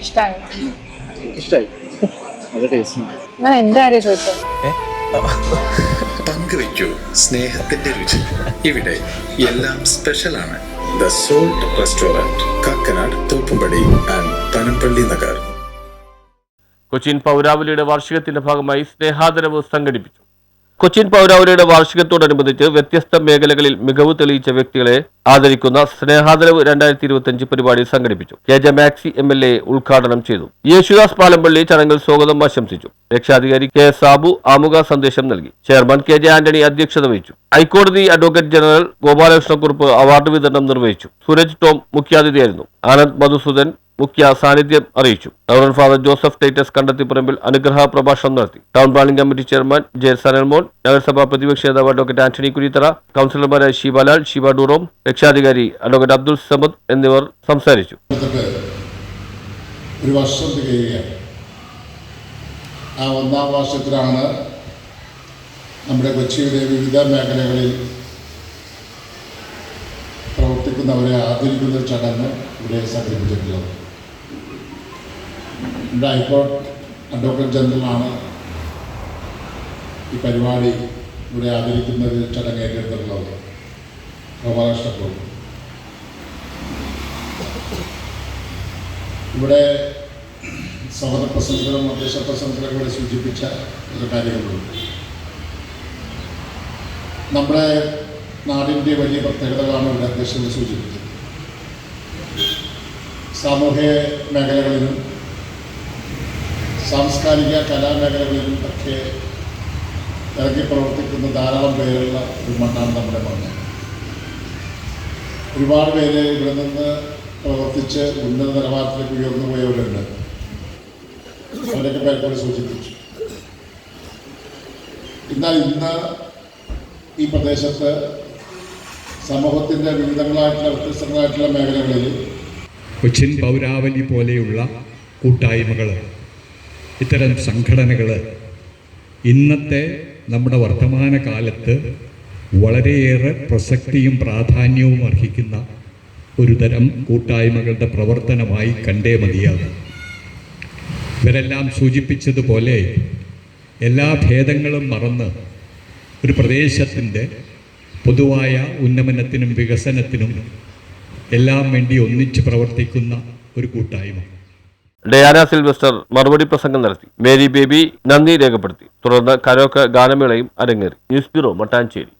ഇഷ്ടായി നല്ല ടേസ്റ്റ്. ഞാൻ എന്റെ കാര്യം ചോദിച്ചത് പങ്കുവയ്ക്കൂ സ്നേഹത്തിന്റെ രുചി. ഇവിടെ എല്ലാം സ്പെഷ്യലാണ്. The salt restaurant, Kakkanad, Thoppumpady and Panampilly Nagar. Cochin പൗരാവലിയുടെ വാർഷികത്തിന്റെ ഭാഗമായി സ്നേഹാദരവ് സംഘടിപ്പിച്ചു. കൊച്ചിൻ പൗരാവലിയുടെ വാർഷികത്തോടനുബന്ധിച്ച് വ്യത്യസ്ത മേഖലകളിൽ മികവ് തെളിയിച്ച വ്യക്തികളെ ആദരിക്കുന്ന സ്നേഹാദരവ് 2025 പരിപാടി സംഘടിപ്പിച്ചു. KJ മാക്സി MLA ഉദ്ഘാടനം ചെയ്തു. യേശുദാസ് പാലമ്പള്ളി ചടങ്ങിൽ സ്വാഗതം ആശംസിച്ചു. രക്ഷാധികാരി K. സാബു ആമുഖ സന്ദേശം നൽകി. ചെയർമാൻ KJ ആന്റണി അധ്യക്ഷത വഹിച്ചു. ഹൈക്കോടതി അഡ്വക്കേറ്റ് ജനറൽ ഗോപാലകൃഷ്ണക്കുറുപ്പ് അവാർഡ് വിതരണം നിർവഹിച്ചു. സൂരജ് ടോം മുഖ്യാതിഥിയായിരുന്നു. ആനന്ദ് മധുസൂദൻ മുഖ്യ സാന്നിധ്യം അറിയിച്ചു. Reverend father Joseph Titus Kandathiparambil അനുഗ്രഹ പ്രഭാഷണം നടത്തി. Town planning committee chairman J. Sanalmon, നഗരസഭാ പ്രതിപക്ഷ നേതാവ് അഡ്വക്കേറ്റ് ആന്റണി കുരിത്തറ, കൗൺസിലർമാരായ ഷീബാലാൽ, ഷീബ ഡൂറോം, രക്ഷാധികാരി അഡ്വക്കേറ്റ് അബ്ദുൾ സമദ് എന്നിവർ സംസാരിച്ചു. ഒരു വർഷം തികയുകയാണ്. ആ ഒന്നാം വർഷത്തിലാണ് നമ്മുടെ കൊച്ചിയുടെ വിവിധ മേഖലകളിൽ പ്രവർത്തിക്കുന്നവരെ ആദരിക്കുന്ന ചടങ്ങ് ഇവിടെ സംഘടിപ്പിച്ചിട്ടുള്ളത്. നമ്മുടെ ഹൈക്കോടതി അഡ്വക്കേറ്റ് ജനറലാണ് ഈ പരിപാടി ഇവിടെ ആദരിക്കുന്നത് ചടങ്ങ് ഏറ്റെടുത്തിട്ടുള്ളത്. ഗോപാലകൃഷ്ണക്കുറുപ്പ് ഇവിടെ സ്വാഗത പ്രസംഗങ്ങളും അധ്യക്ഷ പ്രസംഗങ്ങളും ഇവിടെ സൂചിപ്പിച്ച ഒരു കാര്യങ്ങളുണ്ട്. നമ്മുടെ നാടിൻ്റെ വലിയ പ്രത്യേകതകളാണ് ഇവിടെ അധ്യക്ഷത സൂചിപ്പിച്ചത്. സാമൂഹ്യ മേഖലകളിലും സാംസ്കാരിക കലാമേഖലകളിലും ഒക്കെ ഇറങ്ങി പ്രവർത്തിക്കുന്ന ധാരാളം പേരുള്ള ഒരു മണ്ണാണ് നമ്മുടെ മണ്ണ്. ഒരുപാട് പേര് ഇവിടെ നിന്ന് പ്രവർത്തിച്ച് ഉന്നത നിലവാരത്തിലേക്ക് ഉയർന്നു പോയവരുണ്ട്. അവരൊക്കെ പേർക്കൂടെ സൂചിപ്പിച്ചു. എന്നാൽ ഇന്ന് ഈ പ്രദേശത്ത് സമൂഹത്തിൻ്റെ വിവിധങ്ങളായിട്ടുള്ള വ്യത്യസ്തങ്ങളായിട്ടുള്ള മേഖലകളിൽ കൊച്ചിൻ പൗരാവലി പോലെയുള്ള കൂട്ടായ്മകൾ, ഇത്തരം സംഘടനകൾ ഇന്നത്തെ നമ്മുടെ വർത്തമാന കാലത്ത് വളരെയേറെ പ്രസക്തിയും പ്രാധാന്യവും അർഹിക്കുന്ന ഒരു തരം കൂട്ടായ്മകളുടെ പ്രവർത്തനമായി കണ്ടേ മതിയാകും. ഇവരെല്ലാം സൂചിപ്പിച്ചതുപോലെ എല്ലാ ഭേദങ്ങളും മറന്ന് ഒരു പ്രദേശത്തിൻ്റെ പൊതുവായ ഉന്നമനത്തിനും വികസനത്തിനും എല്ലാം വേണ്ടി ഒന്നിച്ച് പ്രവർത്തിക്കുന്ന ഒരു കൂട്ടായ്മ. ഡയാന സിൽവസ്റ്റർ മറുപടി പ്രസംഗം നടത്തി. മേരി ബേബി നന്ദി രേഖപ്പെടുത്തി. തുടർന്ന് കരോക്ക ഗാനമേളയും അരങ്ങേറി. News bureau, Mattancherry.